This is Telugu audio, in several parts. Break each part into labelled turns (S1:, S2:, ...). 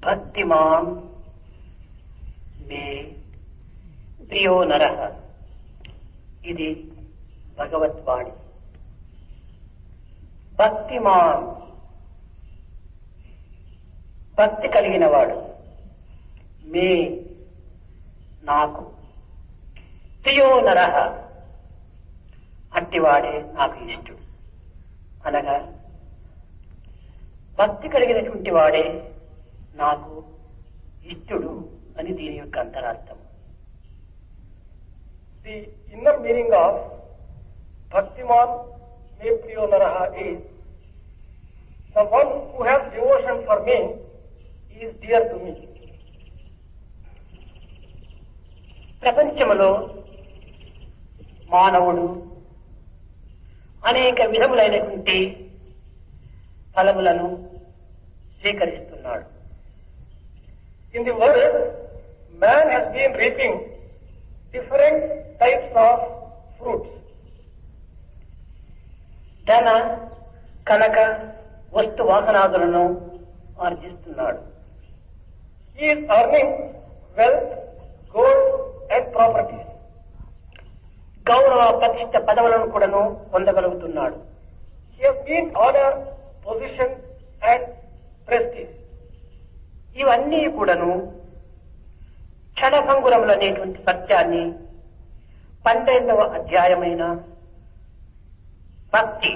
S1: భక్తిమాన్ మే ప్రియో నరః. ఇది భగవద్వాణి. భక్తిమాన్ భక్తి కలిగిన వాడు, మే నాకు, ప్రియో నరః అట్టివాడే నాకు ఇష్టడు. అనగా భక్తి కలిగినటువంటి వాడే నాకు ఇష్టడు అని దీని యొక్క అంతరార్థం.
S2: ది ఇన్నర్ మీనింగ్ ఆఫ్ భక్తిమాన్ మే ప్రియో నరః is the one who has devotion for me is dear to me.
S1: ప్రపంచంలో మానవుడు అనేక విధములైనటువంటి ఫలములను స్వీకరిస్తున్నాడు.
S2: In the world, man has been reaping different types of fruits.
S1: ధన కనక వస్తు వాసనాదులను ఆర్జిస్తున్నాడు.
S2: He is earning wealth, gold and properties.
S1: గౌరవ ప్రతిష్ట పదవులను కూడాను పొందగలుగుతున్నాడు.
S2: He has gained honor, position and prestige.
S1: ఇవన్నీ కూడాను క్షణభంగురములనేటువంటి సత్యాన్ని 12వ అధ్యాయమైన భక్తి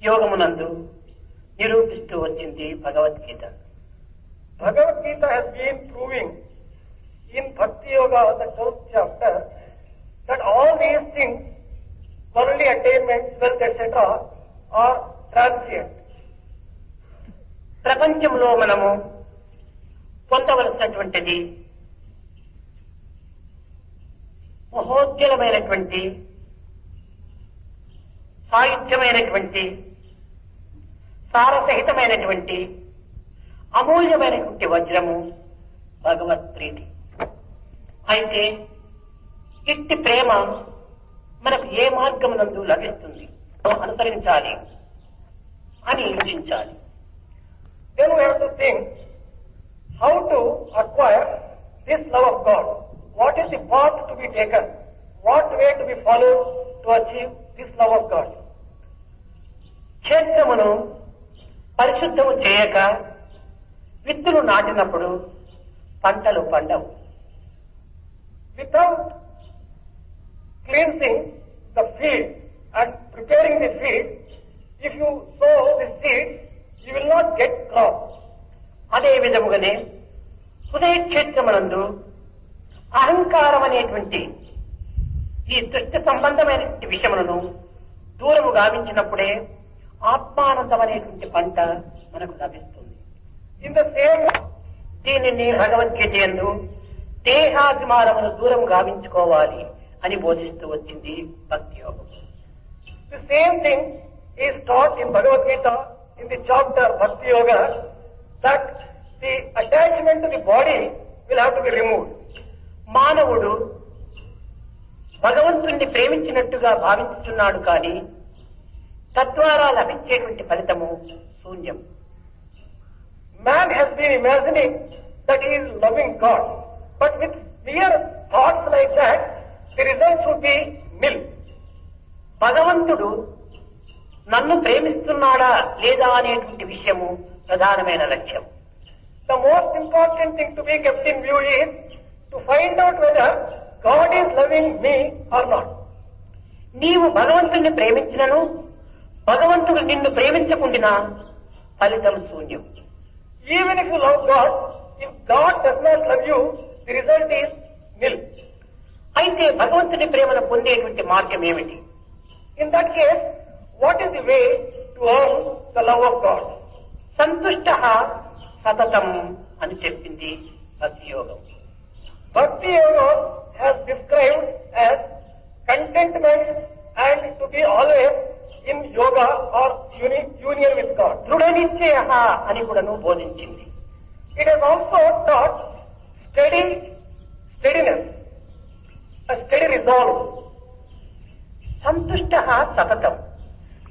S1: యోగమునందు నిరూపిస్తూ వచ్చింది Bhagavad Gita.
S2: Bhagavad Gita has been proving in Bhakti Yoga, the 12th chapter, that all these things, worldly attainments, wealth, etc., are transient.
S1: ప్రపంచంలో మనము పొందవలసినటువంటిది మహోజ్వలమైనటువంటి సాయుధ్యమైనటువంటి సారసహితమైనటువంటి అమూల్యమైనటువంటి వజ్రము భగవత్ ప్రీతి. అయితే ఇట్టి ప్రేమ మనకు ఏ మార్గమునందు లభిస్తుంది అనుసరించాలి అని యోచించాలి.
S2: Then we have to think how to acquire this love of God. What is the path to be taken? What way to be followed to achieve this love of God?
S1: క్షేత్రమును పరిశుద్ధము చేయక విత్తులు నాటినప్పుడు పంటలు పండవు.
S2: Without cleansing the field and preparing the field, if you sow the seed, you will not get crops.
S1: అదే విధముగానే హృదయ క్షేత్రమునందు అహంకారం అనేటువంటి ఈ దృష్టి సంబంధమైనటువంటి విషయములను దూరము గావించినప్పుడే ఆత్మానందం అనేటువంటి పంట మనకు లభిస్తుంది.
S2: In the same way,
S1: దీనిని భగవద్గీత యందు దేహాభిమానమును దూరం గావించుకోవాలి అని బోధిస్తూ వచ్చింది భక్తి యోగం.
S2: the same thing is taught in Bhagavad Gita in the chapter Bhakti Yoga, that the attachment to the body will have to be removed.
S1: మానవుడు భగవంతుణ్ణి ప్రేమించినట్టుగా భావించుతున్నాడు కానీ తద్వారా లభించేటువంటి ఫలితము శూన్యం.
S2: Man has been imagining that he is loving God, but with mere thoughts like that, the results would be nil.
S1: భగవంతుడు నన్ను ప్రేమిస్తున్నాడా లేదా అనేటువంటి విషయము ప్రధానమైన లక్ష్యం.
S2: The most important thing to be kept in view is to find out whether God is loving me or not.
S1: నీవు భగవంతుణ్ణి ప్రేమించినను భగవంతుడు నిన్ను ప్రేమించకుండినా ఫలితం శూన్యం.
S2: Even if you love God, if God does not love you, the result is nil.
S1: అయితే భగవంతుని ప్రేమను పొందేటువంటి మార్గం ఏమిటి?
S2: In that case, what is the way to earn the love of God?
S1: సంతుష్టః సతతం అని చెప్పింది భక్తి యోగం.
S2: Bhakti Yoga has described as contentment and to be always in yoga or union with God.
S1: దృఢ నిశ్చయః అని కూడాను బోధించింది.
S2: It has also taught steadiness, a steady resolve.
S1: సంతుష్టః సతతం,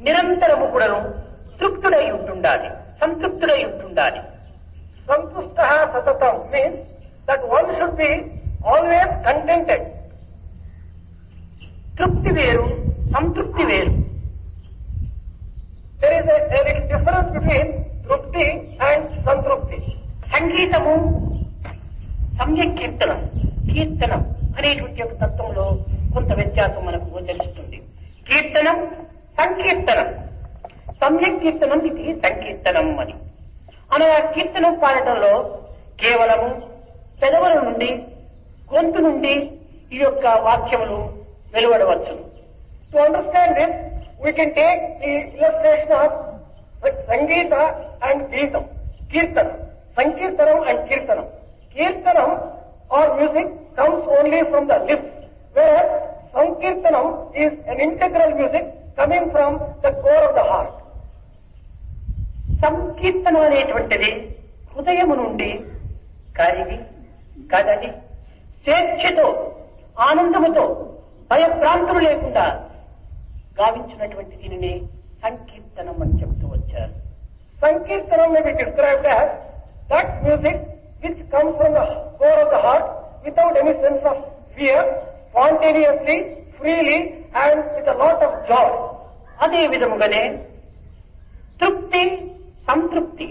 S1: నిరంతరము కూడాను తృప్తుడై ఉంటుండాలి, సంతృప్తుడై ఉంటుండాలి.
S2: Santustaha satatam means that one should be always contented.
S1: తృప్తి వేరు, సంతృప్తి వేరు.
S2: There is a little difference between trupti and santrupti.
S1: సంగీతము, సమ్యక్ కీర్తనం, కీర్తనం అనేటువంటి ఒక తత్వంలో కొంత వ్యత్యాసం మనకు గోచరిస్తుంది. కీర్తనం, సంకీర్తనం. సమ్యక్ కీర్తనం ఇది సంకీర్తనం అని. అనగా కీర్తనం పాడటంలో కేవలము పెదవుల నుండి, గొంతు నుండి ఈ యొక్క వాక్యములు వెలువడవచ్చు.
S2: To understand this, we can take the illustration of Sangeeta and Geetam, Kirtanam, Sankirtanam and Kirtanam. Kirtanam or music comes only from the lips, whereas Sankirtanam is an integral music coming from the core of the heart.
S1: సంకీర్తనం అనేటువంటిది హృదయము నుండి కరిగి కదలి స్వేచ్ఛతో, ఆనందముతో, భయభ్రాంతులు లేకుండా గావించినటువంటి దీనిని సంకీర్తనం అని చెబుతూ వచ్చారు.
S2: Sankirtanam may be described as that music which comes from the core of the heart without any sense of fear, spontaneously, freely and with a lot of joy.
S1: అదే విధముగానే తృప్తి, సంతృప్తి.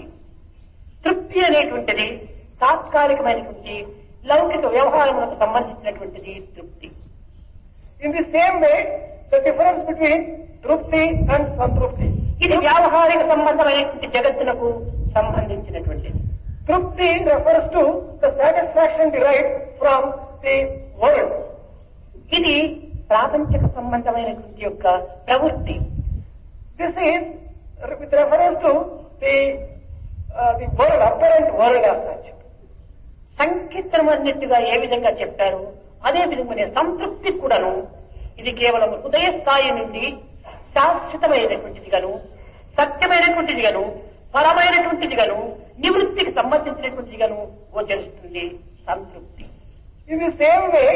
S1: తృప్తి అనేటువంటిది తాత్కాలికమైనటువంటి లౌకిక వ్యవహారములకు సంబంధించినటువంటిది తృప్తి.
S2: In the same way, the difference between trupti and santrupti.
S1: ఇది వ్యావహారిక సంబంధమైనటువంటి జగత్తునకు సంబంధించినటువంటిది.
S2: Trupti refers to the satisfaction derived from the world.
S1: ఇది ప్రాపంచిక సంబంధమైనటువంటి యొక్క ప్రవృత్తి.
S2: This is with reference to the world, apparent world as such.
S1: సంకీర్తనం అన్నట్టుగా ఏ విధంగా చెప్పారు అదే విధంగానే సంతృప్తి కూడాను ఇది కేవలం హృదయ స్థాయి నుండి శాశ్వతమైనటువంటిదిగాను, సత్యమైనటువంటిదిగాను, పరమైనటువంటిదిగాను, నివృత్తికి సంబంధించినటువంటిదిగాను గోచరిస్తుంది సంతృప్తి.
S2: In the same way,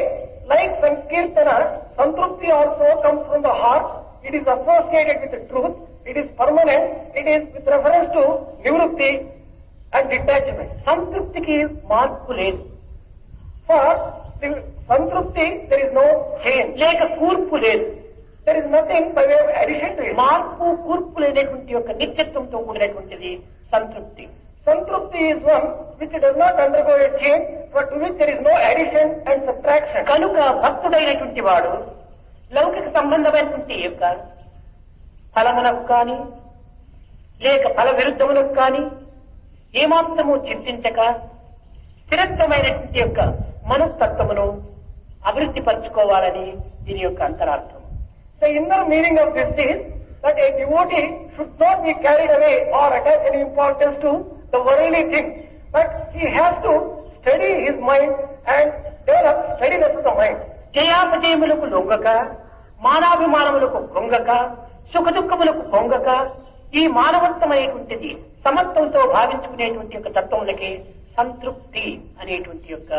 S2: like Sankirtana, Santrupti also comes from the heart. It is associated with the truth. It is permanent. It is with reference to nivrutti and detachment.
S1: సంతృప్తికి మార్పు లేదు.
S2: For the Santrupti, there is no change.
S1: లేక కూర్పు లేదు.
S2: There is nothing by way of addition to it.
S1: మార్పు, కూర్పు లేనటువంటి యొక్క నిత్యత్వంతో కూడినటువంటిది సంతృప్తి.
S2: Santrupti is one which does not undergo a change, but to which there is no addition and subtraction.
S1: కనుక భక్తుడైనటువంటి వాడు లౌకిక సంబంధమైనటువంటి యొక్క ఫలమునకు కానీ లేక ఫల విరుద్ధములకు కానీ ఏమాత్రము చింతించక స్థిరత్వమైనటువంటి యొక్క మనస్తత్వమును అభివృద్ధి పరచుకోవాలని దీని యొక్క అంతరార్థం.
S2: The inner meaning of this is that a devotee should not be carried away or attach any importance to the worldly things, but he has to steady his mind and develop steadiness of the mind.
S1: జయాపజయములకు లొంగక, మానాభిమానములకు కృంగక, సుఖదుఖములకు పొంగక, ఈ మానవత్వమైనటువంటిది సమత్వంతో భావించుకునేటువంటి యొక్క తత్వములకి సంతృప్తి అనేటువంటి యొక్క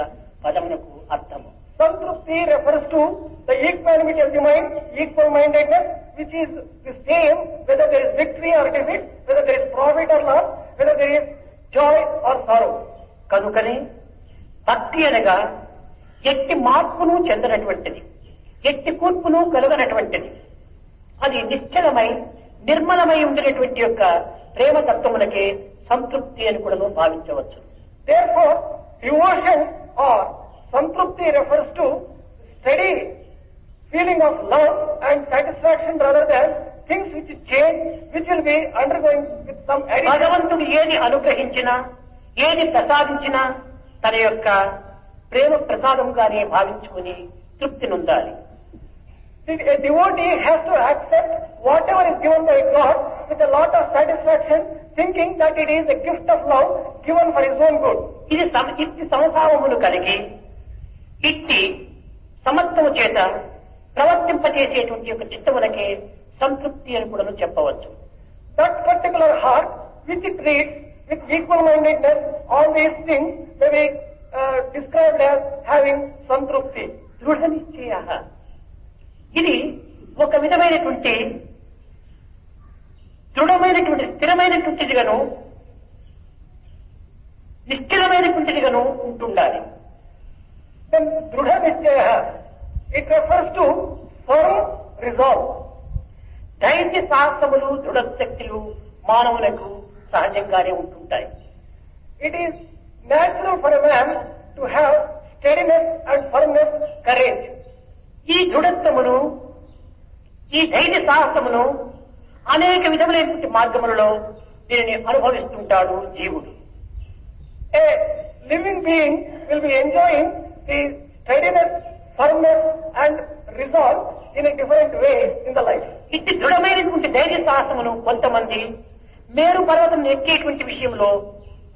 S1: పదమునకు అర్థము.
S2: Santrupti refers to the equanimity of the mind, equal mindedness, which is the same whether there is victory or defeat, whether there is profit or loss, whether there is joy or sorrow.
S1: కనుకనే భక్తి అనగా ఎట్టి మార్పును చెందనటువంటిది, ఎట్టి కూర్పును కలుగనటువంటిది, అది నిశ్చలమై నిర్మలమై ఉండినటువంటి యొక్క ప్రేమ తత్వములకే సంతృప్తి అని కూడా భావించవచ్చు.
S2: Therefore, devotion or Santrupti refers to steady feeling of love and satisfaction rather than things which change, which will be undergoing with some addition.
S1: భగవంతుడు ఏది అనుగ్రహించినా, ఏది ప్రసాదించినా తన యొక్క ప్రేమ ప్రసాదంగానే భావించుకుని తృప్తి నొందాలి.
S2: A devotee has to accept whatever is given by God with a lot of satisfaction, thinking that it is a gift of love given for his own good.
S1: ఇట్టి సమభావములు కలిగి ఇట్టి సమత్వము చేత ప్రవర్తింపజేసేటువంటి యొక్క చిత్తములకే సంతృప్తి అని కూడా చెప్పవచ్చు.
S2: That particular heart which it reads with equal mindedness, all these things may be described as having santrupti.
S1: దృఢ నిశ్చయ, ఇది ఒక విధమైనటువంటి దృఢమైనటువంటి స్థిరమైనటువంటిదిగాను నిశ్చలమైనటువంటిదిగాను ఉంటుండాలి.
S2: Then Drudha Nischaya, it refers to firm resolve.
S1: ధైర్య సాహసములు దృఢశక్తులు మానవులకు సహజంగానే ఉంటుంటాయి.
S2: It is natural for a man to have steadiness and firmness, courage.
S1: ఈ దృఢత్వమును ఈ ధైర్య సాహసమును అనేక విధములైనటువంటి మార్గములలో దీనిని అనుభవిస్తుంటాడు జీవుడు.
S2: A living being will be enjoying the steadiness, firmness and resolve in a different way in the life.
S1: ఇట్టి దృఢమైనటువంటి ధైర్య సాహసమును కొంతమంది మేరు పర్వతం ఎక్కేటువంటి విషయంలో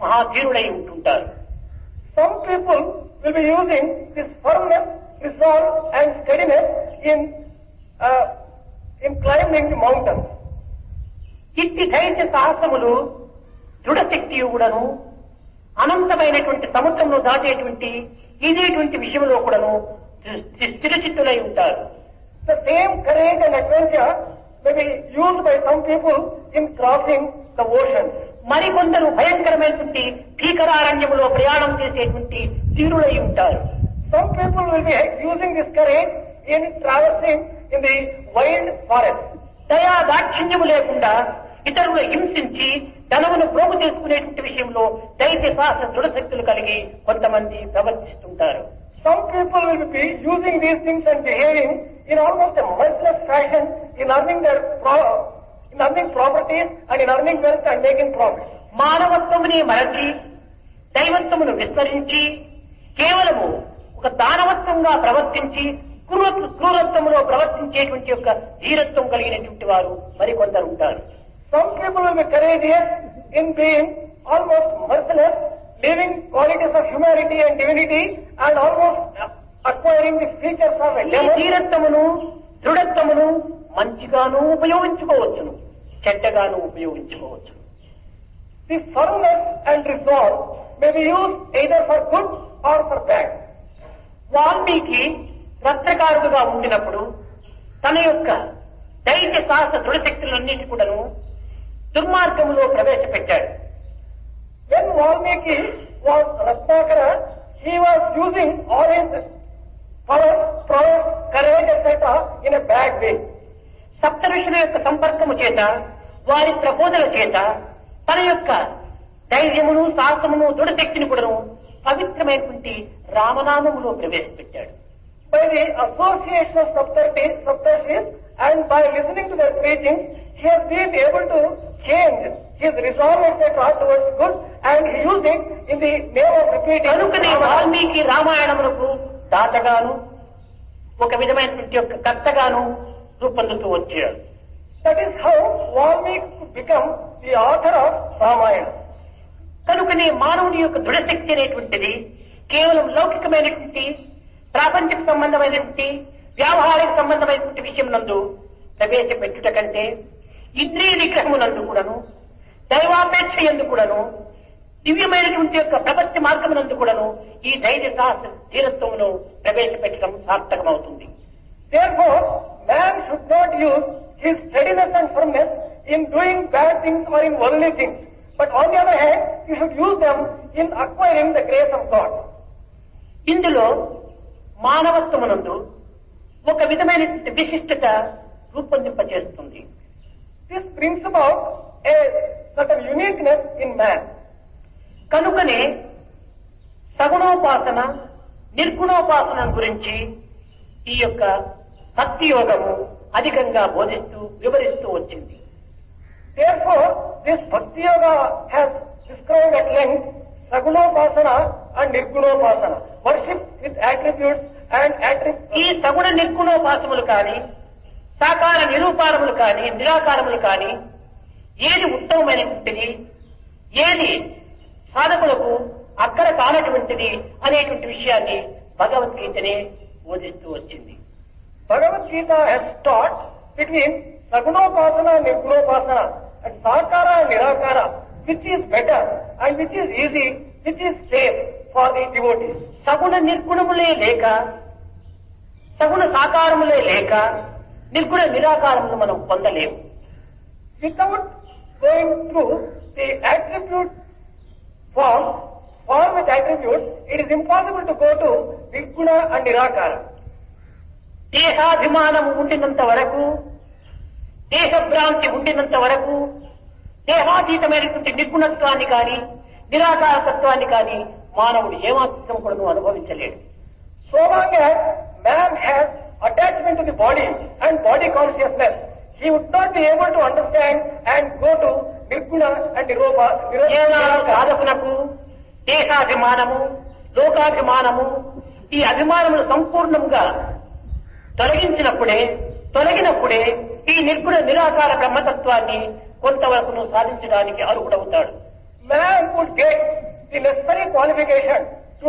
S1: మహాధీరుడై ఉంటుంటారు.
S2: Some people will be using this firmness, resolve and steadiness in climbing the mountains.
S1: ఇట్టి ధైర్య సాహసములు దృఢశక్తి కూడాను అనంతమైనటువంటి సముద్రంలో దాటేటువంటి ఇదేటువంటి విషయంలో కూడాను స్థిరచిత్తులై ఉంటారు.
S2: The same courage and adventure may be used by some people in crossing the ocean.
S1: మరికొందరు భయంకరమైనటువంటి భీకరారణ్యములో ప్రయాణం చేసేటువంటి తీరులై ఉంటారు.
S2: Some people will be using this courage in traversing in the wild forest.
S1: దయా దాక్షిణ్యము లేకుండా ఇతరులు హింసించి ధనమును ప్రోగు చేసుకునేటువంటి విషయంలో ధైర్య సాహస దృఢశక్తులు కలిగి కొంతమంది ప్రవర్తిస్తుంటారు.
S2: Some people will be using these things and behaving in almost a merciless fashion in earning properties and in earning wealth and making profits.
S1: మానవత్వముని మరచి దైవత్వమును విస్మరించి కేవలము ఒక దానవత్వంగా ప్రవర్తించి క్రూరత్వములో ప్రవర్తించేటువంటి యొక్క ధీరత్వం కలిగినటువంటి వారు మరికొందరు ఉంటారు.
S2: Some people will be courageous in being almost merciless, living qualities of humanity and divinity and almost acquiring the features of a
S1: ఈ
S2: devil.
S1: ధీరత్వమును దృఢత్వమును మంచిగాను ఉపయోగించుకోవచ్చును, చెడ్డగాను ఉపయోగించుకోవచ్చు.
S2: The firmness and resolve may be used either for good or for bad.
S1: Valmiki రత్నకారుడుగా ఉండినప్పుడు తన యొక్క ధైర్య సాహస దృఢశక్తులన్నిటి కూడాను దుర్మార్గములో ప్రవేశపెట్టాడు.
S2: When Valmiki was Ratnakara, he was using all his power, prowess, courage, etc. in a bad way.
S1: సప్త ఋషుల యొక్క సంపర్కము చేత వారి ప్రబోధన చేత తన యొక్క ధైర్యమును సాహసమును దృఢశక్తిని కూడాను పవిత్రమైనటువంటి రామనామములో ప్రవేశపెట్టాడు.
S2: By the association of Saptarshis and by listening to their preachings, he has been able to change his resolve etc. towards good and he used it in the name of repeating.
S1: కనుకనే వాల్మీకి రామాయణములకు దాతగాను ఒక విధమైనటువంటి యొక్క కర్తగాను రూపొందుతూ వచ్చాడు.
S2: That is how Valmiki could become the author of Ramayana.
S1: కనుకనే మానవుని యొక్క దృఢశక్తి అనేటువంటిది కేవలం లౌకికమైనటువంటి ప్రాపంచిక సంబంధమైనటువంటి వ్యావహారిక సంబంధమైనటువంటి విషయం నందు ప్రవేశపెట్టుట కంటే ఇంద్రియ నిగ్రహమునందు కూడాను దైవాపేక్ష ఎందు కూడాను దివ్యమైనటువంటి యొక్క ప్రపంచ మార్గమునందు కూడాను ఈ ధైర్య సాహస ధీరత్వమును ప్రవేశపెట్టడం సార్థకమవుతుంది.
S2: Therefore, man should not use his steadiness and firmness in doing bad things or in worldly things. But on the other hand, he should use them in acquiring the grace of God.
S1: ఇందులో మానవత్వమునందు ఒక విధమైన విశిష్టత రూపొందింపజేస్తుంది.
S2: This brings about a certain uniqueness in man.
S1: కనుకనే సగుణోపాసన నిర్గుణోపాసన గురించి ఈ యొక్క భక్తి యోగము అధికంగా బోధిస్తూ వివరిస్తూ వచ్చింది.
S2: Therefore, this Bhakti Yoga has described at length Sagunopasana and Nirgunopasana, worship with attributes and
S1: ఈ సగుణ నిర్గుణోపాసములు కానీ సాకార నిరూపారములు కానీ నిరాకారములు కానీ ఏది ఉత్తమమైనటువంటిది ఏది సాధకులకు అక్కడ కానటువంటిది అనేటువంటి విషయాన్ని భగవద్గీతనే బోధిస్తూ వచ్చింది.
S2: Bhagavad Gita has taught between Sagunopasana and Nirgunopasana and Sakara and Nirakara, which is better and which is easy, which is safe for the devotees.
S1: సగుణ నిర్గుణములే లేక సగుణ సాకారములే లేక నిర్గుణ నిరాకారములు మనం పొందలేము.
S2: Without going through the attribute form, is impossible to go to Nirguna and Nirakara.
S1: దేహాభిమానము ఉండినంత వరకు, దేహభ్రాంతి ఉండినంత వరకు దేహాతీతమైనటువంటి నిర్గుణత్వాన్ని కానీ నిరాకారతత్వాన్ని కానీ మానవుడు ఏమాత్రం కూడా అనుభవించలేడు.
S2: So long as man has attachment to the body and body consciousness, he would not be able to understand and go to Nirguna and Nirakara.
S1: సాధకులకు దేహాభిమానము, లోకాభిమానము, ఈ అభిమానములు సంపూర్ణంగా తొలగినప్పుడే ఈ నిర్గుణ నిరాకార బ్రహ్మతత్వాన్ని కొంతవరకు సాధించడానికి అర్హుడవుతాడు.
S2: Man would get the necessary qualification to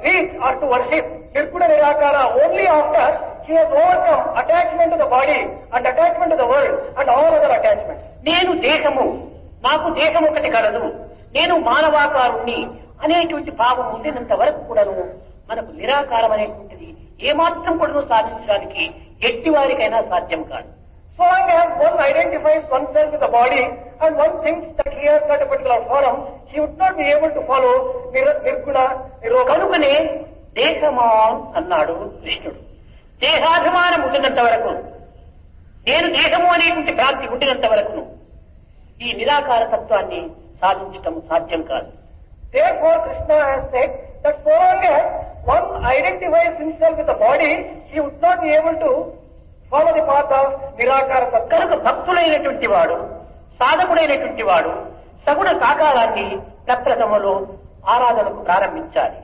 S2: reach or to worship Nirguna Nirakara only after he has overcome attachment to the body and attachment to the world and all other attachments.
S1: నేను దేహము, నాకు దేహం ఒకటి కలదు, నేను మానవాకారుణ్ణి అనేటువంటి భావం ఉండినంత వరకు కూడాను మనకు నిరాకారం అనేటువంటిది ఏమాత్రం కూడా సాధించడానికి ఎట్టివారికైనా సాధ్యం కాదు.
S2: So long as one identifies oneself with the body and one thinks that he has got a particular form, he would not be able to follow Nirguna Nirakara.
S1: కనుకనే దేహమాన్ అన్నాడు కృష్ణుడు. దేహాభిమానం ఉండినంత వరకు, నేను దేహము అనేటువంటి భ్రాంతి ఉండినంత వరకు ఈ నిరాకార తత్వాన్ని సాధించటం సాధ్యం కాదు.
S2: Therefore, Krishna has said that so long as one identifies himself with the body, he would not be able to follow the path of Nirakara Tattva.
S1: కనుక భక్తులైనటువంటి వాడు, సాధకుడైనటువంటి వాడు సగుణ సాకారాన్ని ప్రప్రథమలో ఆరాధనకు ప్రారంభించాలి.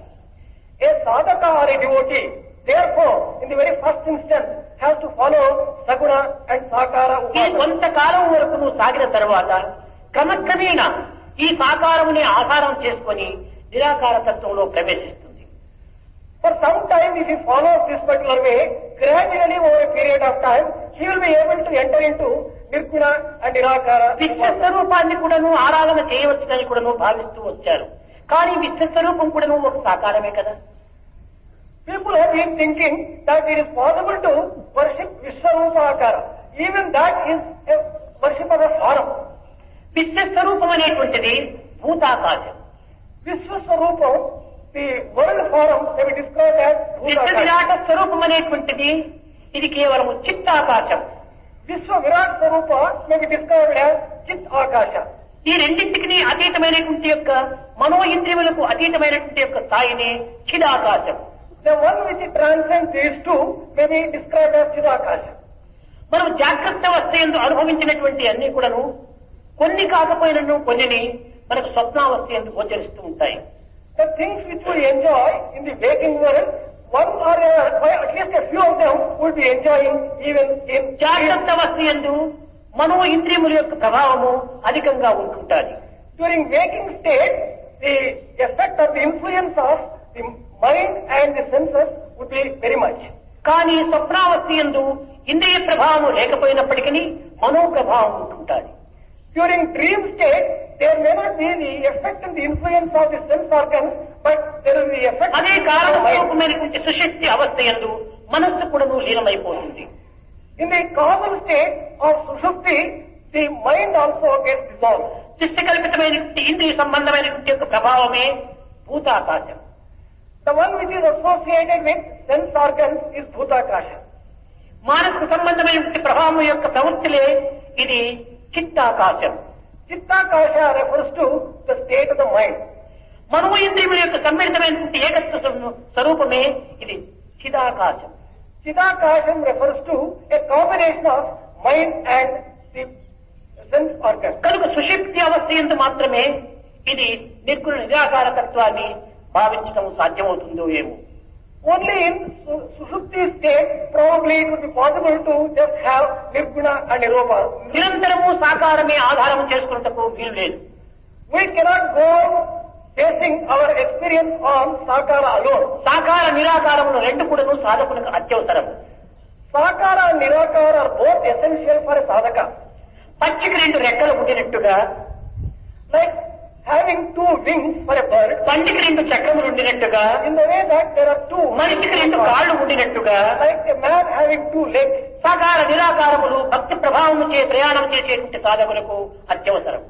S2: A sadhaka or a devotee, therefore, in the very first instance, has to follow Saguna and Sakara
S1: ఈ
S2: Upasana.
S1: కొంతకాలం వరకు సాగిన తర్వాత క్రమక్రమేణా ఈ సాకారమునే ఆధారం చేసుకొని నిరాకార తత్వంలో ప్రవేశిస్తుంది.
S2: For some time, if he follows this particular way, gradually over a period of time, he will be able to enter into Nirguna and Nirakara.
S1: విశ్వస్వరూపాన్ని కూడాను ఆరాధన చేయవచ్చునని కూడాను భావిస్తూ వచ్చారు. కానీ విశ్వస్వరూపం కూడాను ఒక సాకారమే కదా.
S2: People have been thinking that it is possible to worship Vishwarupa Akara. Even that is a worship of a form.
S1: విశ్వస్వరూపం అనేటువంటిది భూతాకాశం.
S2: Vishwaswarupa, the world form may be described as
S1: విశ్వ
S2: Bhutakasha.
S1: విరాట స్వరూపం అనేటువంటిది ఇది కేవలము చిత్తాకాశం.
S2: Vishwa Virat Swarupa may be described as Chit Akasha.
S1: ఈ రెండింటికి అతీతమైనటువంటి యొక్క మనో ఇంద్రియములకు అతీతమైనటువంటి యొక్క స్థాయిని చిదాకాశం.
S2: The one which transcends these two may be described as Chidakasha.
S1: మనం జాగ్రత్త అవస్థయందు అనుభవించినటువంటి అన్ని కూడాను కొన్ని కాకపోయినను కొన్నిని మనకు స్వప్నావస్థయందు గోచరిస్తూ ఉంటాయి.
S2: The things which we enjoy in the waking world, one or at least a few of them would be enjoying even in
S1: జాగ్రత్త అవస్థయందు మనో ఇంద్రియముల యొక్క ప్రభావము అధికంగా ఉంటుంటాది.
S2: during waking state, the effect of the influence of the mind and the senses would be very much.
S1: కానీ స్వప్నావస్థయందు ఇంద్రియ ప్రభావము లేకపోయినప్పటికీ మనో ప్రభావం ఉంటుంటాది.
S2: During dream state, there may not be the effect and the influence of the sense organs, but there will be effect
S1: అదే
S2: of the mind.
S1: కారణస్వరూపమైనటువంటి సుశక్తి అవస్థయందు మనస్సు కూడాను లీనమైపోతుంది.
S2: In the causal state of Sushupti, the mind also gets dissolved.
S1: శిష్టకల్పితమైనటువంటి ఇంద్రియ సంబంధమైనటువంటి యొక్క ప్రభావమే భూతాకాశం.
S2: The one which is associated with sense organs is Bhutakasha.
S1: మానసిక సంబంధమైనటువంటి ప్రభావం యొక్క ప్రవృత్తిలే ఇది చిత్తాకాశం.
S2: Chittakasha refers to the state of the mind.
S1: మనో ఇంద్రియముల యొక్క సమ్మిళితమైనటువంటి ఏకత్వ స్వరూపమే ఇది చిదాకాశం.
S2: Chidakasham refers to a combination of mind and the sense organs.
S1: కనుక సుషుప్తి అవస్థ ఎందు మాత్రమే ఇది నిర్గుణ నిరాకార తత్వాన్ని భావించడం సాధ్యమవుతుందో ఏమో.
S2: Only in Sushupti state, probably it would be possible to just have Nirguna and Nirupa.
S1: నిరంతరము సాకారమే ఆధారం చేసుకున్నటకు వీలు లేదు.
S2: We cannot go basing our experience on Sakara alone.
S1: సాకార నిరాకారములు రెండు కూడాను సాధకులకు అత్యవసరం.
S2: Sakara and Nirakara are both essential for a sadhaka.
S1: పక్షికి రెండు రెక్కలు ఉండినట్టుగా,
S2: Like having two wings for a bird,
S1: పండికి రెండు చక్రములు ఉండినట్టుగా,
S2: in the way that there are two
S1: మనిషికి రెండు కాళ్ళు ఉండినట్టుగా,
S2: like a man having two legs.
S1: సాకార నిరాకారములు భక్తి ప్రభావము చే ప్రయాణం చేసేటువంటి సాధకులకు అత్యవసరం.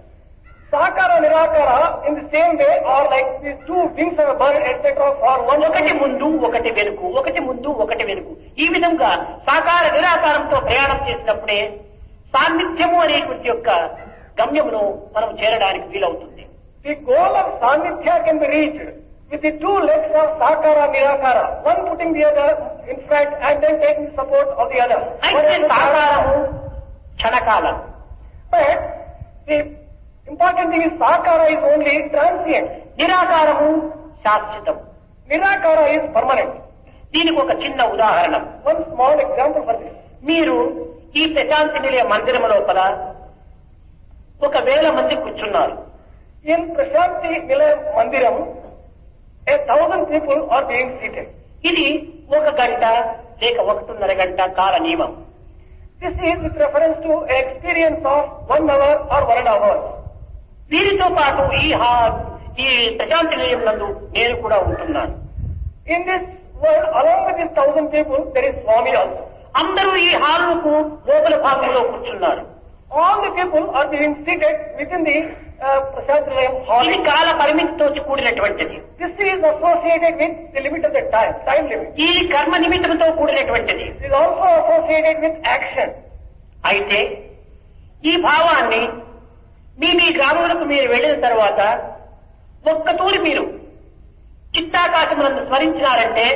S2: Sakara, Nirakara in the same way are like these two wings of a bird, etc. for one.
S1: ఒకటి ముందు ఒకటి వెనుక, ఒకటి ముందు ఒకటి వెనుక. ఈ విధంగా సాకార నిరాకారంతో ప్రయాణం చేసినప్పుడే సాన్నిధ్యము అనేటువంటి యొక్క గమ్యమును మనం చేరడానికి వీలవుతుంది.
S2: The goal of Sanithya can be reached with the two legs of Sakara, Nirakara, one putting the other in front and then taking support of the other.
S1: అయితే సాకారము క్షణకాలం.
S2: But the important thing is Sakara is only transient.
S1: నిరాకారము శాశ్వతం.
S2: Nirakara is permanent.
S1: దీనికి ఒక చిన్న ఉదాహరణ.
S2: One small example for this.
S1: మీరు ఈ ప్రశాంతి నిలయ మందిరం లోపల 1,000 మంది కూర్చున్నారు.
S2: In Prashanti Nilayam Mandiram, 1,000 people are being seated.
S1: ఇది 1 గంట లేక 1.5 గంట కాల నియమం.
S2: This is with reference to an experience of 1 hour or 1.5 hours.
S1: వీరితో పాటు ఈ ప్రశాంతి నిలయం నందు నేను కూడా ఉంటున్నాను.
S2: In this world, along with these 1,000 people, there is Swami also.
S1: అందరూ ఈ హాలుకు లోపల భాగంలో కూర్చున్నారు.
S2: All the people are being seated within the Prashanti Nilayam hall.
S1: ఇది కాల పరిమితితో కూడినటువంటిది.
S2: This is associated with the limit of the time limit.
S1: ఇది కర్మ నిమిత్తముతో కూడినటువంటిది.
S2: It is also associated with action.
S1: అయితే ఈ భావాన్ని మీ గ్రామాలకు మీరు వెళ్ళిన తర్వాత ఒక్కతూరి మీరు చిత్తాకాశములను స్మరించినారంటే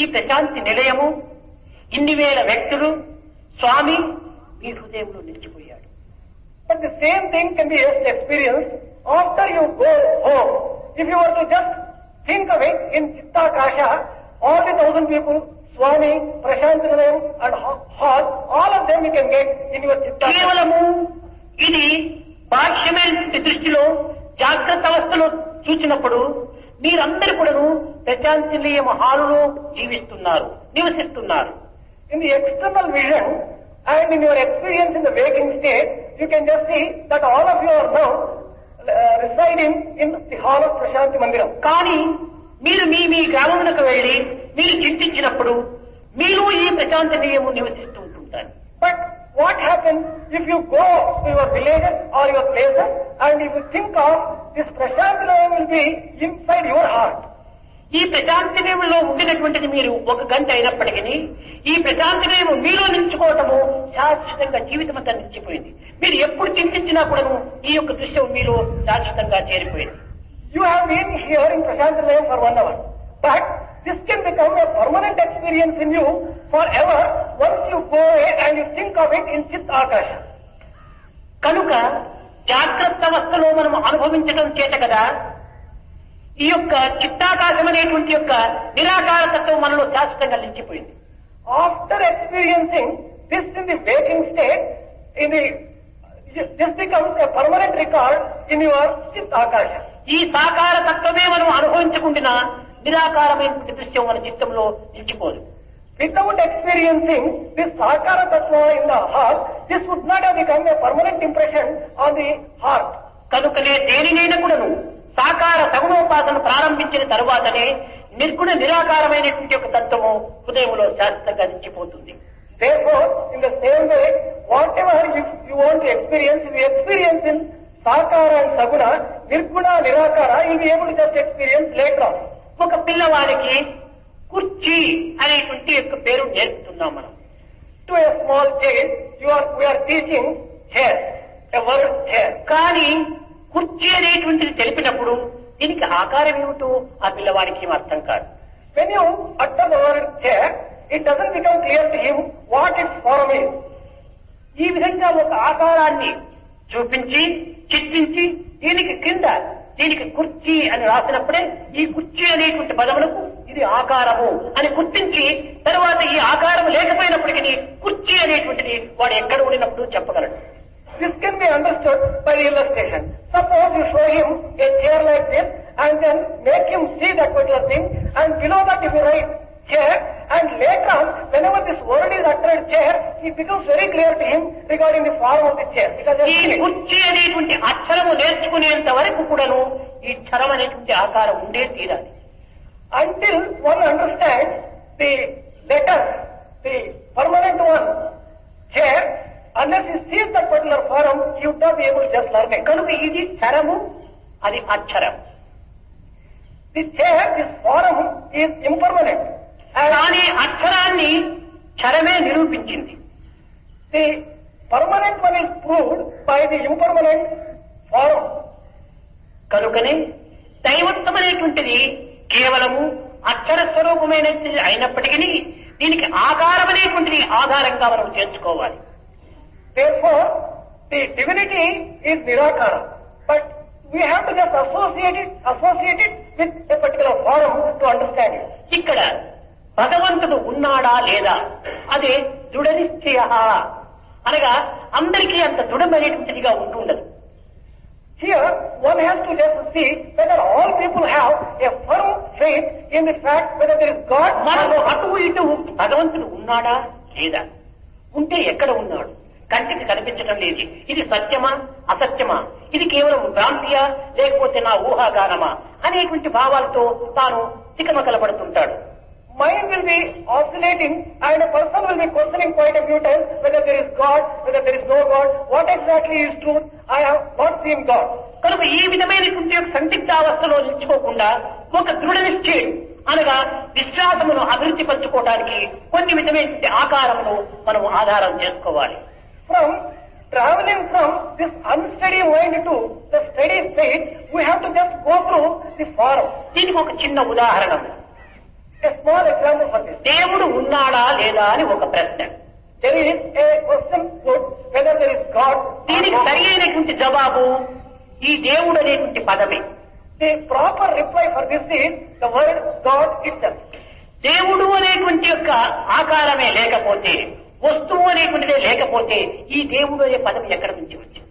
S1: ఈ ప్రశాంతి నిలయము, ఇన్ని వేల వ్యక్తులు, స్వామి మీ హృదయంలో నిలిచిపోయాడు.
S2: But the same thing can be just experienced after you go home. If you were to just think of it in Chittakasha, all the 1,000 people, Swami, Prashanti Nilayam and hall, all of them you can get in your Chittakasha.
S1: కేవలము ఇది బాహ్యమైన దృష్టిలో జాగ్రత్త అవస్థలో చూసినప్పుడు మీరందరూ కూడాను ప్రశాంతి నిలయం హాలులో జీవిస్తున్నారు, నివసిస్తున్నారు.
S2: In the external vision and in your experience in the waking state, you can just see that all of you are now residing in the hall of Prashanti Mandiram.
S1: కానీ మీరు మీ గ్రామమునకు వెళ్లి మీరు చింతించినప్పుడు మీరు ఈ ప్రశాంతి నిలయము నివసిస్తూ ఉంటుంటారు.
S2: But what happens if you go to your villages or your places and if you think of this Prashanti Nilayam will be inside your heart.
S1: ఈ ప్రశాంతి నిలయంలో ఉండినటువంటిది మీరు 1 గంట అయినప్పటికీ ఈ ప్రశాంతి నిలయం మీలో నిలుచుకోవటము శాశ్వతంగా జీవితం అంతా నిలిచిపోయింది. మీరు ఎప్పుడు చింతించినా కూడా ఈ యొక్క దృశ్యం మీలో శాశ్వతంగా చేరిపోయింది.
S2: You have been here in Prashanti Nilayam for 1 hour, but this can become a permanent experience in you forever once you go away and you think of it in Chit Akasha.
S1: కనుక జాగ్రత్త అవస్థలో మనం అనుభవించడం చేత కదా ఈ యొక్క చిత్తాకాశం అనేటువంటి యొక్క నిరాకార తత్వం మనలో శాశ్వతంగా నిలిచిపోయింది.
S2: After experiencing this in the waking state, this becomes a permanent record in your Chit Akasha.
S1: ఈ సాకార తత్వమే మనం అనుభవించకుండా నిరాకారమైనటువంటి దృశ్యం మన చిత్తంలో నిలిచిపోదు.
S2: Without experiencing this Sakara Tattva in the heart, this would not have become a permanent impression on the heart.
S1: కనుకనే దేనినైనా కూడాను సాకార సగుణోపాసన ప్రారంభించిన తరువాతనే నిర్గుణ నిరాకారమైనటువంటి ఒక తత్వము హృదయంలో శాశ్వతంగా నిలిచిపోతుంది.
S2: Therefore, in the same way, whatever you want to experience, if you experience in Sakara and Saguna, Nirguna, Nirakara, you will be able to just experience later on.
S1: ఒక పిల్లవాడికి కుర్చీ అనేటువంటి యొక్క పేరు నేర్పుతున్నాం మనం.
S2: To a small child, we are teaching chair, a word chair.
S1: కానీ కుర్చీ అనేటువంటిది తెలిపినప్పుడు దీనికి ఆకారం ఏమిటో ఆ పిల్లవాడికి ఏం అర్థం కాదు.
S2: When you utter the word chair, it doesn't become clear to him what its form is.
S1: ఈ విధంగా ఒక ఆకారాన్ని చూపించి చిత్రించి దీనికి కుర్చీ అని రాసినప్పుడే ఈ కుర్చీ అనేటువంటి పదములకు ఇది ఆకారము అని గుర్తించి తర్వాత ఈ ఆకారం లేకపోయినప్పటికీ కుర్చీ అనేటువంటిది వాడు ఎక్కడ ఉండినప్పుడు చెప్పగలడు.
S2: This can be understood by the illustration. Suppose you show him a chair like this and then make him see that particular thing, and below that if you write chair, and later on whenever this word is uttered chair, it becomes very clear to him regarding the form of the chair.
S1: ఈ కుర్చీ అనేటువంటి అక్షరము నేర్చుకునేంత వరకు కూడాను ఈ క్షరం అనేటువంటి ఆకారం ఉండే తీరాలి.
S2: Until one understands the letter, the permanent one, chair, Unless you see that particular form, you would not be able to just learn it.
S1: కనుక ఇది చరము, అది అక్షరం.
S2: This form is impermanent.
S1: కానీ అక్షరాన్ని చరమే నిరూపించింది.
S2: The permanent one is proved by the impermanent form.
S1: కనుకనే దైవత్వమనేటువంటిది కేవలము అక్షర స్వరూపమైనది అయినప్పటికీ దీనికి ఆకారం అనేటువంటిది ఆధారంగా మనం చేర్చుకోవాలి.
S2: Therefore, the divinity is Nirakara, but we have to just associate it with a particular form to understand it.
S1: ఇక్కడ భగవంతుడు ఉన్నాడా లేదా అదే దృఢ నిశ్చయ అనగా అందరికీ అంత దృఢమైనటువంటిదిగా ఉంటుండదు.
S2: Here, one has to just see whether all people have a firm faith in the fact whether there is God.
S1: మనకు అటు ఇటు భగవంతుడు ఉన్నాడా లేదా, ఉంటే ఎక్కడ ఉన్నాడు, కంటికి కనిపించడం లేదు, ఇది సత్యమా అసత్యమా, ఇది కేవలం భ్రాంతియా లేకపోతే నా ఊహాగానమా అనేటువంటి భావాలతో తాను తికమకలపడుతుంటాడు.
S2: Mind will be oscillating and a person will be questioning quite a few times whether there is God, whether there is no God, what exactly is truth, I have not seen God.
S1: కనుక ఈ విధమైనటువంటి సందిగ్ధావస్థలో నిలిచిపోకుండా ఒక దృఢ నిశ్చయం అనగా విశ్వాసమును అభివృద్ధి పరచుకోవడానికి కొన్ని విధమైనటువంటి ఆకారమును మనం ఆధారం చేసుకోవాలి.
S2: Traveling from this unsteady mind to the steady faith, we have to just go through the form.
S1: దీనికి ఒక చిన్న ఉదాహరణ,
S2: a small example for this.
S1: దేవుడు ఉన్నాడా లేదా అని ఒక ప్రశ్న.
S2: There is a question put whether there is God.
S1: దీనికి సరి అయినటువంటి జవాబు ఈ దేవుడు అనేటువంటి పదమే.
S2: The proper reply for this is the word God itself.
S1: దేవుడు అనేటువంటి యొక్క ఆకారమే లేకపోతే, వస్తువు అనేటువంటిదే లేకపోతే ఈ దేవుడు అనే పదం ఎక్కడి నుంచి వచ్చింది?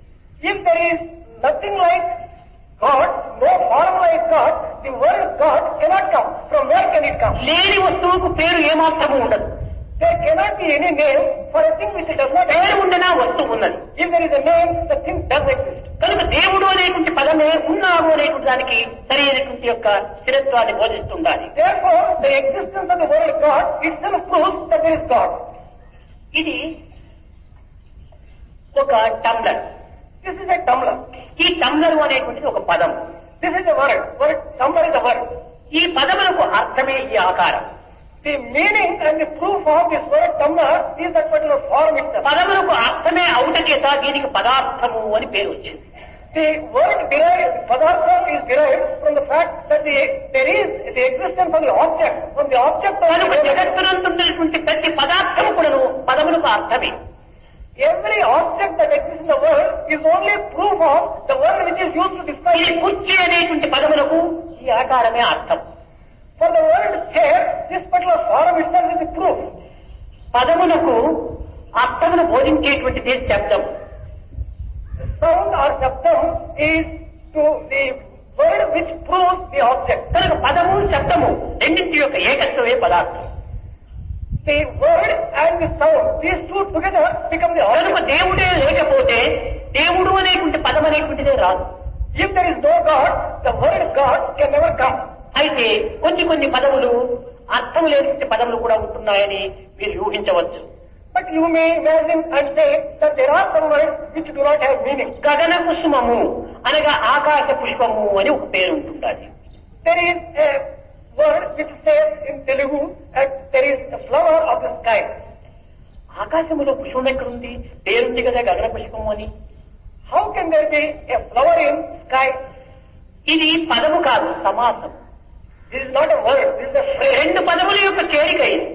S2: If there is nothing like God, no form like God, the word God cannot come. From where can it come?
S1: లేని వస్తువుకు పేరు ఏమాత్రము ఉండదు.
S2: There cannot be any name for a thing which does not
S1: పేరు
S2: exist.
S1: ఉండనా వస్తువు ఉన్నది.
S2: If there is a name, the thing does exist.
S1: కనుక దేవుడు అనేటువంటి పదమే ఉన్నాడు అనేటువంటి దానికి సరి అయినటువంటి యొక్క స్థిరత్వాన్ని బోధిస్తుండాలి.
S2: Therefore, the existence of the word God itself proves that there is God.
S1: ఇది ఒక tumbler.
S2: This is a tumbler.
S1: ఈ టంబ్లర్ అనేటువంటిది ఒక పదం.
S2: This is a word. Tumbler is a word.
S1: ఈ పదములకు అర్థమే ఈ ఆకారం.
S2: The meaning and the proof of this word tumbler is that particular form itself.
S1: పదములకు అర్థమే అవుట చేత దీనికి పదార్థము అని పేరు వచ్చింది.
S2: The word derived, padartha is derived from the fact that there is the existence of the object. From the object of
S1: కనుక జగత్తునందున్నటువంటి ప్రతి పదార్థము కూడాను పదములకు అర్థమే.
S2: every object that exists in the world is only proof of the word which is used to describe
S1: ఈ
S2: it.
S1: కుర్చీ అనేటువంటి పదములకు ఈ ఆకారమే అర్థం.
S2: For the word chair, this particular form itself is the proof.
S1: పదములకు అర్థమును బోధించేటువంటిది శబ్దం.
S2: Sound or shabdam is to the word which proves the object.
S1: కనుక పదము శబ్దము రెండింటి యొక్క ఏకత్వమే పదార్థం.
S2: The word and the sound, these two together become the
S1: కనుక
S2: object.
S1: దేవుడే లేకపోతే దేవుడు అనేటువంటి పదం అనేటువంటిదే రాదు.
S2: If there is no God, the word God can never come.
S1: అయితే కొన్ని పదములు అర్థం లేని పదములు కూడా ఉంటున్నాయని మీరు ఊహించవచ్చు.
S2: But you may imagine and say that there are some words which do not have meaning.
S1: గగన కుసుమము అనగా ఆకాశ పుష్పము అని ఒక పేరు ఉంటుండాలి.
S2: There is a word which says in Telugu that there is a flower of the sky.
S1: ఆకాశములో పుష్పం ఎక్కడుంది? పేరుంది కదా గగన పుష్పము అని.
S2: How can there be a flower in sky?
S1: ఇది పదము కాదు, సమాసం.
S2: This is not a word, this is a phrase.
S1: రెండు పదముల యొక్క చేరిక ఇది.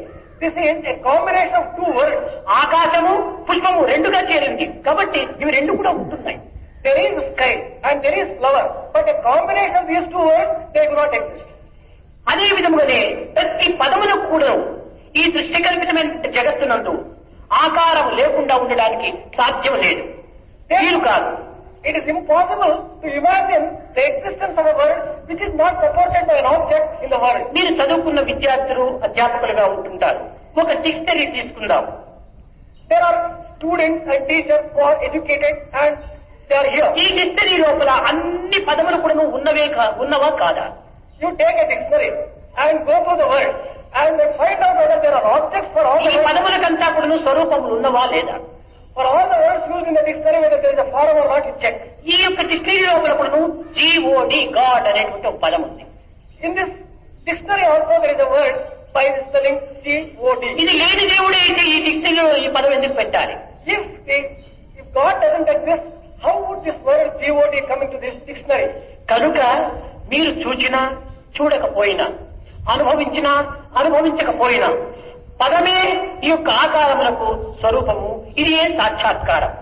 S2: This is a combination of two words.
S1: ఆకాశము పుష్పము రెండుగా చేరింది కాబట్టి ఇవి రెండు కూడా ఉంటున్నాయి.
S2: There is sky and there is flower, but a combination of these two words, they do not exist.
S1: అదే విధముగానే ప్రతి పదములకు కూడా ఈ దృష్టి కల్పితమైన జగత్తునందు ఆకారం లేకుండా ఉండడానికి సాధ్యం లేదు, వీలు కాదు.
S2: It is impossible to imagine the existence of a word which is not supported by an object in the world.
S1: మీరు చదువుకున్న విద్యార్థులు అధ్యాపకులుగా ఉంటుంటారు. ఒక డిక్షనరీ తీసుకుందాం.
S2: There are students and teachers who are educated and they are here.
S1: ఈ డిక్షనరీ లోపల అన్ని పదములు కూడా ఉన్నవా కాదా?
S2: You take a dictionary and go through the word and then find out whether there are objects for all
S1: ఈ
S2: the words.
S1: పదములకంతా కూడా స్వరూపములు ఉన్నవా లేదా?
S2: For all the words used in the dictionary, whether there is a forum or not, you check.
S1: ఈ యొక్క డిక్షనరీ లోపల కూడాను GOD గాడ్ అనేటువంటి ఒక పదం ఉంది.
S2: In this dictionary also there is a word by the spelling God.
S1: ఇది లేని దేవుడే అయితే ఈ డిక్షనరీలో ఈ పదం ఎందుకు పెట్టాలి?
S2: If God doesn't exist, how would this word God come into this dictionary?
S1: కనుక మీరు చూచినా చూడకపోయినా అనుభవించినా అనుభవించకపోయినా పదమే ఈ యొక్క ఆకారములకు స్వరూపము. ఇది ఏ సాక్షాత్కారం.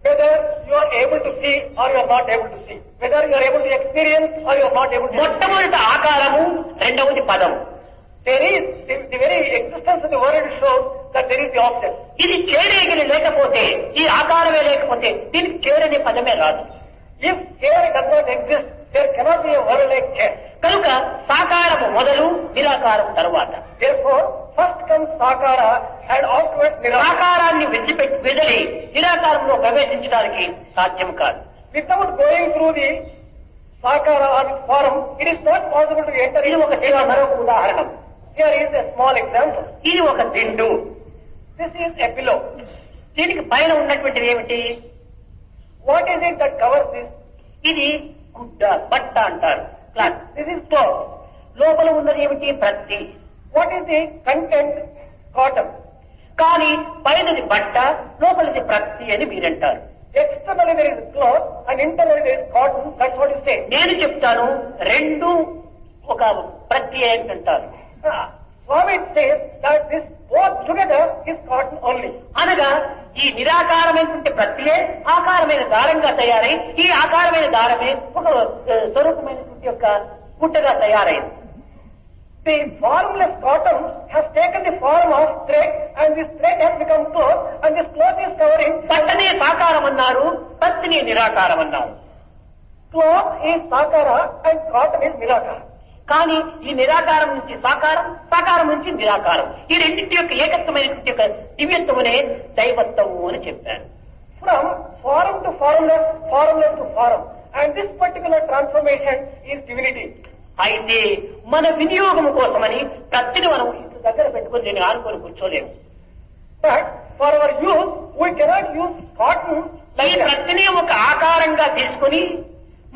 S2: Whether you are able to see or you are not able to see, whether you are able to experience or you are not able to.
S1: మొట్టమొదటి ఆకారము, రెండవది పదం.
S2: There is the very existence of the word shows that there is the object.
S1: ఇది చేరేగిలి లేకపోతే, ఈ ఆకారమే లేకపోతే దీనికి చేరని పదమే రాదు.
S2: If chair does not exist, there cannot be a word like chair.
S1: కనుక సాకారము మొదలు, నిరాకారం తరువాత.
S2: Therefore, first comes sakara and afterwards nirakara.
S1: సాకారాన్ని వెదలి నిరాకారంలో ప్రవేశించడానికి సాధ్యం కాదు.
S2: Without going through the sakara or the form, it is not possible to enter.
S1: ఇది ఒక సేవ. మరొక ఉదాహరణ.
S2: Here is a small example.
S1: ఇది ఒక దిండు.
S2: This is a pillow.
S1: దీనికి పైన ఉన్నటువంటిది ఏమిటి?
S2: What is it that covers this?
S1: ఇది గుడ్డ, బట్ట అంటారు. క్లాత్.
S2: This is cloth.
S1: లోపల ఉన్నది ఏమిటి? ప్రత్తి.
S2: What is the content? Cotton.
S1: కానీ పైనది బట్ట, లోపలిది ప్రత్తి అని మీరంటారు.
S2: Externally there is cloth and internally there is cotton. That's what you say.
S1: నేను చెప్తాను రెండు ఒక ప్రత్తి అంటారు.
S2: Swami says that this both together is cotton only.
S1: అనగా ఈ నిరాకారమైనటువంటి ప్రత్యే ఆకారమైన దారంగా తయారై, ఈ ఆకారమైన దారమే ఒక స్వరూపమైనటువంటి యొక్క గుట్టగా తయారైంది.
S2: The formless cotton has taken the form of thread and this thread has become cloth and this cloth is covering.
S1: బట్టనే సాకారం అన్నారు, ప్రత్తిని నిరాకారం అన్నారు.
S2: Cloth is sakara and cotton is nirakara.
S1: కానీ ఈ నిరాకారం నుంచి సాకారం, సాకారం నుంచి నిరాకారం, ఈ రెండింటి యొక్క ఏకత్వమైనటువంటి యొక్క దివ్యత్వమునే దైవత్వము అని చెప్పారు.
S2: From form to formless, formless to form, and this particular transformation is divinity.
S1: అయితే మన వినియోగము కోసమని ప్రతిని మనం ఇంటి దగ్గర పెట్టుకుని నేను ఆనుకొని కూర్చోలేము.
S2: But for our use, we cannot use cotton
S1: ఈ
S2: like that.
S1: ప్రతిని ఒక ఆకారంగా తీసుకుని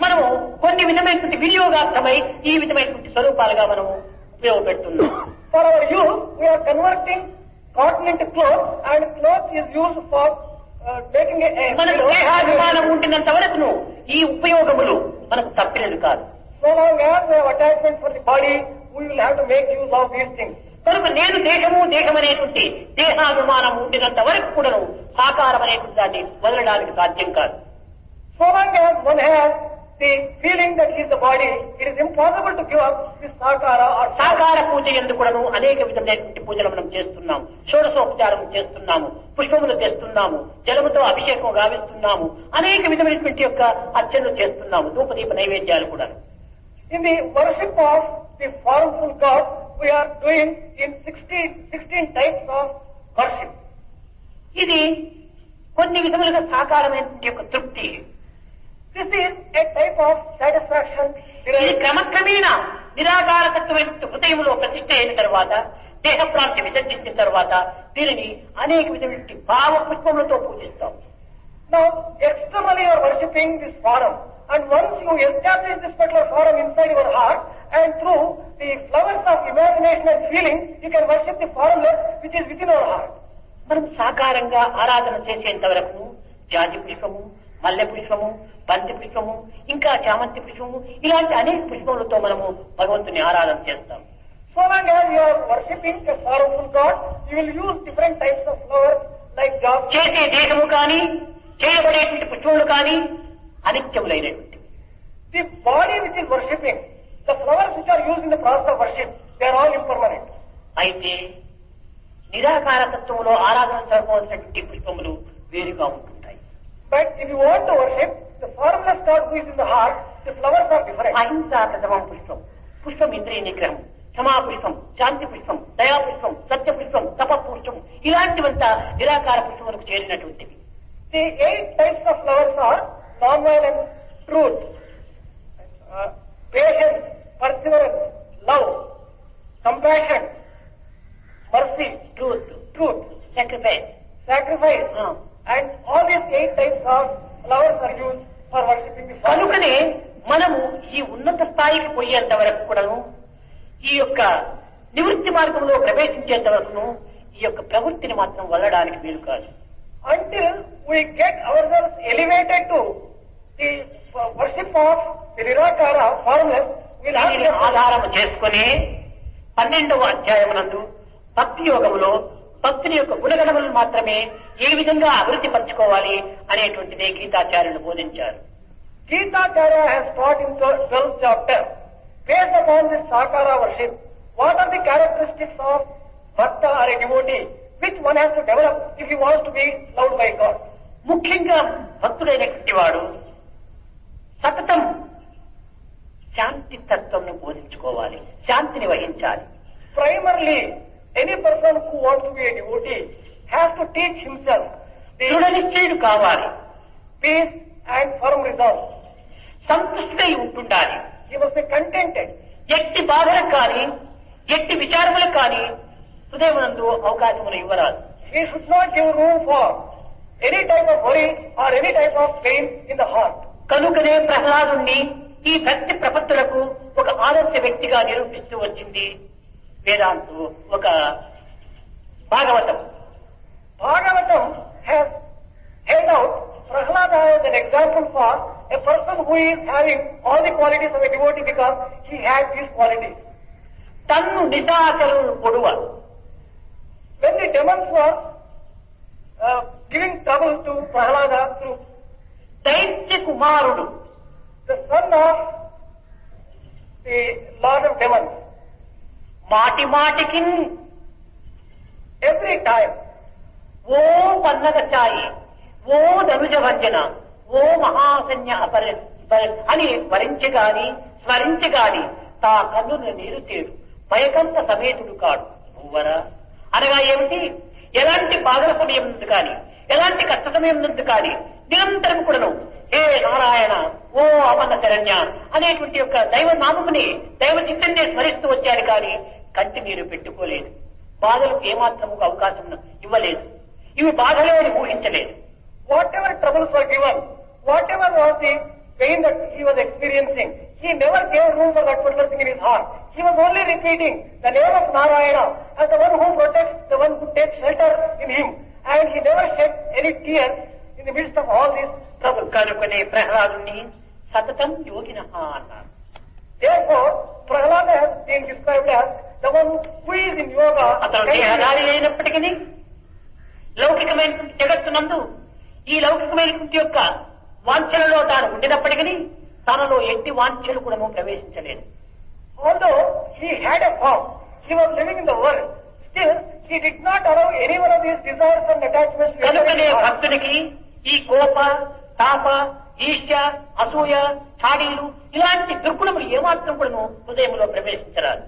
S1: మనము కొన్ని విధమైనటువంటి వినియోగార్థమై ఈ విధమైనటువంటి స్వరూపాలుగా మనము ఉపయోగపెడుతున్నాం.
S2: For our use, we are converting cotton into cloth, and cloth is used for making a
S1: మనకు దేహాభిమానం ఉండినంత వరకును ఈ ఉపయోగములు మనకు తప్పినది కాదు.
S2: So long as we have attachment for the body, we will have to make use of these things.
S1: కనుక నేను దేహం అనేటువంటి దేహాభిమానం ఉండినంత వరకు కూడాను సాకారం అనేటువంటి దాన్ని వదలడానికి సాధ్యం కాదు.
S2: So long as one has the feeling that he is the body, it is impossible to give up this sakara or
S1: సాకార పూజ ఎందుకు కూడాను అనేక విధమైనటువంటి పూజలు మనం చేస్తున్నాము. షోడశోపచారం చేస్తున్నాము, పుష్పములు తెస్తున్నాము, జలముతో అభిషేకం గావిస్తున్నాము, అనేక విధమైనటువంటి యొక్క అర్చనలు చేస్తున్నాము, ధూపదీప నైవేద్యాలు కూడా.
S2: in the worship of the formful God, we are doing in 16 types of worship.
S1: ఇది కొన్ని విధములుగా సాకారమైనటువంటి యొక్క తృప్తి.
S2: This is a type of satisfaction.
S1: ఇది క్రమక్రమేణా నిరాకారతత్వమైన హృదయంలో ప్రతిష్ఠ అయిన తర్వాత, దేహప్రాంతి విసర్జించిన తర్వాత దీనిని అనేక విధమైన భావ పుష్పములతో పూజిస్తాం.
S2: Now, externally you are worshipping this form, and once you establish this particular form inside your heart, and through the flowers of imagination and feeling, you can worship the formless which is within our heart.
S1: మనం సాకారంగా ఆరాధన చేసేంత వరకు జాతి పుష్పము, మల్లె పుష్పము, బంతి పుష్పము, ఇంకా చామంతి పుష్పము, ఇలాంటి అనేక పుష్పములతో మనము భగవంతుని ఆరాధన చేస్తాం.
S2: So long as you are worshipping a formful God, you will use different types of flowers like jasmine.
S1: చేసే దేహము కానీ చేయబడేటువంటి పుష్పములు కానీ అనిత్యములైనటువంటి.
S2: The body which is worshipping, the flowers which are used in the process of worship, they are all impermanent.
S1: అయితే నిరాకార తత్వములో ఆరాధన జరపవలసినటువంటి పుష్పములు వేరుగా ఉంటుంటాయి.
S2: But if you want to worship the formless God who is in the heart, the flowers are different.
S1: అహింసా ప్రథమం పుష్పం, పుష్పం ఇంద్రియ నిగ్రహం, క్షమా పుష్పం, శాంతి పుష్పం, దయా పుష్పం, సత్య పుష్పం, తప పుష్పం, ఇలాంటివంతా నిరాకార పుష్పములకు చేరినటువంటివి.
S2: The 8 types of flowers are non-violence, truth, patience, perseverance, love, compassion, mercy, truth, sacrifice, and
S1: మనము ఈ ఉన్నత స్థాయికి పోయేంత వరకు కూడాను ఈ యొక్క నివృత్తి మార్గంలో ప్రవేశించేంత వరకును ఈ యొక్క ప్రవృత్తిని మాత్రం వదలడానికి వీలు కాదు.
S2: Until we get ourselves elevated to the worship of the Nirakara formless, we'll have
S1: దీనిని ఆధారం చేసుకుని 12వ అధ్యాయమునందు భక్తి యోగములో భక్తుని యొక్క గుణగణములను మాత్రమే ఏ విధంగా అభివృద్ధి పరచుకోవాలి అనేటువంటిదే గీతాచార్యులు బోధించారు.
S2: Gitacharya has taught in 12th chapter, based upon this Sakara worship, what are the characteristics of Bhakta or a devotee, which one has to develop if he wants to be loved by God.
S1: ముఖ్యంగా భక్తుడైనటువంటి వాడు సతతం శాంతి తత్వంను బోధించుకోవాలి, శాంతిని వహించాలి.
S2: Primarily, any person who wants to be a devotee has to teach himself
S1: దృఢ నిశ్చయుడు కావాలి,
S2: peace and firm resolve.
S1: సంతృష్టిగా ఉంటుండాలి.
S2: He must be contented.
S1: ఎట్టి బాధలకు కానీ ఎట్టి విచారములకు కానీ హృదయమునందు అవకాశములు ఇవ్వరాదు.
S2: He should not give room for any type of worry or any type of pain in the heart.
S1: కనుకనే ప్రహ్లాదుణ్ణి ఈ భక్తి ప్రపత్తులకు ఒక ఆదర్శ వ్యక్తిగా నిరూపిస్తూ వచ్చింది వేదాంతు ఒక Bhagavatam.
S2: Bhagavatam has held out Prahlada as an example for a person who is having all the qualities of a devotee because he had these qualities.
S1: తన్ను నిశాచరులు పొడువ
S2: When the demons were giving trouble to Prahlada through
S1: దైత్య కుమారుడు
S2: the son of the Lord of Demons,
S1: మాటి మాటికి
S2: every time,
S1: ఓ పన్నగ ఛాయి, ఓ ధనుజ భంజన, ఓ మహాసన్య అని వరించగాని స్మరించగాని తా కన్నుల నీరు తేడు భయకంత సమేతుడు కాడు భూవరా. అనగా ఏమిటి? ఎలాంటి బాధల సమయం నుండి కానీ ఎలాంటి కష్ట సమయం నుండి కానీ నిరంతరం కూడాను హే నారాయణ, ఓ అమన శరణ్య అనేటువంటి యొక్క దైవ నామముని దైవ చిత్తంగా స్మరిస్తూ వచ్చాడు కానీ కంటి నీరు పెట్టుకోలేదు, బాధలకు ఏమాత్రము అవకాశం ఇవ్వలేదు, ఇవి బాధలే అని ఊహించలేదు.
S2: whatever troubles were given, whatever was the pain that he was experiencing, he never gave room for that particular thing in his heart. He was only repeating the name of Narayana as the one who protects, the one who takes shelter in him, and he never shed any tears in the midst of all these troubles.
S1: కనుకనే ప్రహ్లాదుని సతతం యోగినః అన్నారు.
S2: Therefore, Prahlada has been described as the one who is in yoga.
S1: అతను దేహధారి అయినప్పటికీ లౌకికమైన జగత్తునందు ఈ లౌకికమైనటువంటి యొక్క వాంఛలలో తాను ఉండినప్పటికీ తనలో ఎట్టి వాంఛలు కూడా ప్రవేశించలేదు.
S2: Although he had a form, he was living in the world, still he did not allow any one of these desires and attachments to
S1: కనుకనే భక్తునికి ఈ కోప తాప ఈర్ష్య అసూయ చాడీలు ఇలాంటి దుర్గుణములు ఏమాత్రం కూడా హృదయంలో ప్రవేశించరాదు.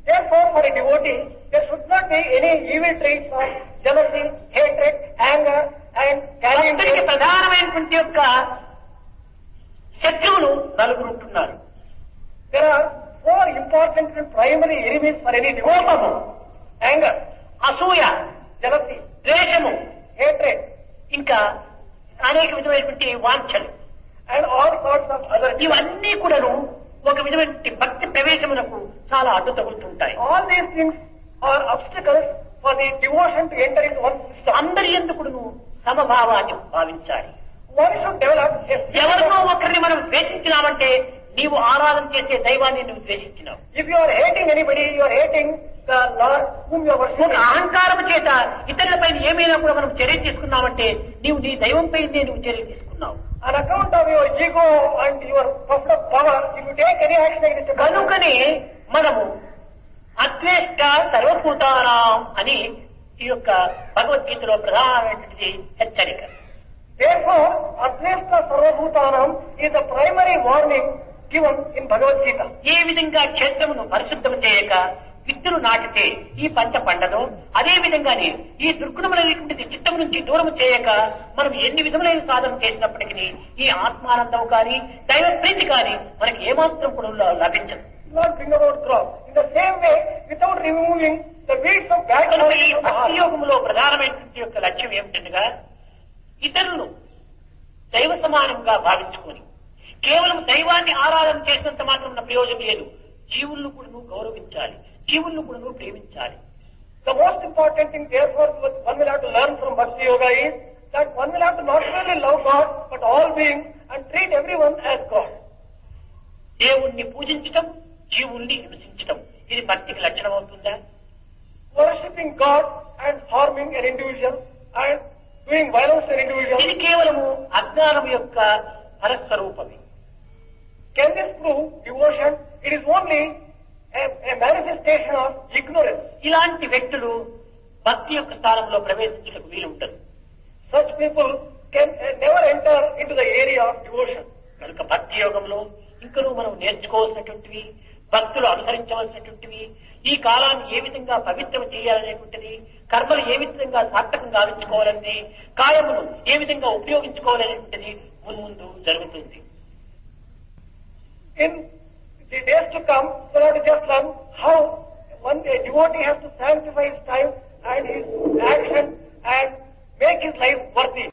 S2: Therefore, for a devotee, there should not be any evil traits of jealousy, hatred, anger, and carrying.
S1: భక్తునికి ప్రధానమైనటువంటి యొక్క శత్రువులు నలుగురు ఉంటున్నారు.
S2: There are four important and primary enemies for any devotee:
S1: కోపము,
S2: anger,
S1: అసూయ,
S2: jealousy,
S1: ద్వేషము,
S2: hatred,
S1: ఇంకా అనేక విధమైనటువంటి వాంఛలు,
S2: and all sorts of other.
S1: ఇవన్నీ కూడాను ఒక విధమైన భక్తి ప్రవేశమునకు చాలా అడ్డు తగులుతుంటాయి.
S2: All these things are obstacles for the devotion to enter into one system.
S1: అందరి ఎందుకును సమభావాన్ని భావించాలి.
S2: One should develop a
S1: ఎవరినో ఒకరిని మనం ద్వేషించినామంటే నీవు ఆరాధన చేసే దైవాన్ని నువ్వు ద్వేషించినావు.
S2: If you are hating anybody, you are hating the Lord whom you are
S1: ఒక
S2: worshiping.
S1: అహంకారం చేత ఇతరులపై ఏమైనా కూడా మనం చర్య తీసుకున్నామంటే నీవు నీ దైవంపై నువ్వు చర్య తీసుకున్నావు.
S2: On account of your ego and your puffed up power, if you take any action against a person,
S1: కనుకనే మనము అద్వేష్ట సర్వభూతానాం అని ఈ యొక్క భగవద్గీతలో ప్రధానమైనటువంటి హెచ్చరిక.
S2: therefore, Advaita Sarvabhutanam is the primary warning given in Bhagavad Gita.
S1: ఏ విధంగా క్షేత్రమును పరిశుద్ధం చేయక విత్తులు నాటితే ఈ పంట పండదో అదే విధంగానే ఈ దుర్గుణములైనటువంటి చిత్తం నుంచి దూరం చేయక మనం ఎన్ని విధములైన సాధన చేసినప్పటికీ ఈ ఆత్మానందం కానీ దైవ ప్రీతి కానీ మనకి ఏమాత్రం కూడా లభించదు.
S2: Not bring about growth. In the same way, without removing the weeds of bad
S1: కనుక ఈ
S2: qualities of the
S1: భక్తి
S2: heart.
S1: యోగంలో ప్రధానమైనటువంటి యొక్క లక్ష్యం ఏమిటనగా ఇతరులు దైవ సమానంగా భావించుకొని కేవలం దైవాన్ని ఆరాధన చేసినంత మాత్రం ప్రయోజనం లేదు. జీవులను కూడా నువ్వు గౌరవించాలి, జీవులను కూడా నువ్వు ప్రేమించాలి.
S2: The most important thing, therefore, what one will have to learn from Bhakti Yoga is that one will have to not only love God, but all beings and treat everyone as God.
S1: దేవుణ్ణి పూజించటం, జీవుల్ని హింసించటం, ఇది భక్తికి లక్షణం అవుతుందా?
S2: Worshipping God and harming an individual and doing violence to an individual.
S1: ఇది కేవలము అజ్ఞానం యొక్క పరస్వరూపమే.
S2: Can this prove devotion? It is only a manifestation of ignorance.
S1: ఇలాంటి వ్యక్తులు భక్తి యొక్క స్థానంలో ప్రవేశించడానికి వీలు ఉండదు.
S2: Such people can never enter into the area of devotion.
S1: కనుక భక్తి యోగంలో ఇంకనూ మనం నేర్చుకోవాల్సినటువంటివి, భక్తులు అనుసరించవలసినటువంటివి, ఈ కాలాన్ని ఏ విధంగా పవిత్రం చేయాలనేటువంటిది, కర్మలు ఏ విధంగా సార్థకంగా గావించుకోవాలని, కాయమును ఏ విధంగా ఉపయోగించుకోవాలనేటువంటిది మున్ముందు జరుగుతుంది.
S2: In the days to come, we have to just learn how a devotee has to sanctify his time and his action and make his life worthy.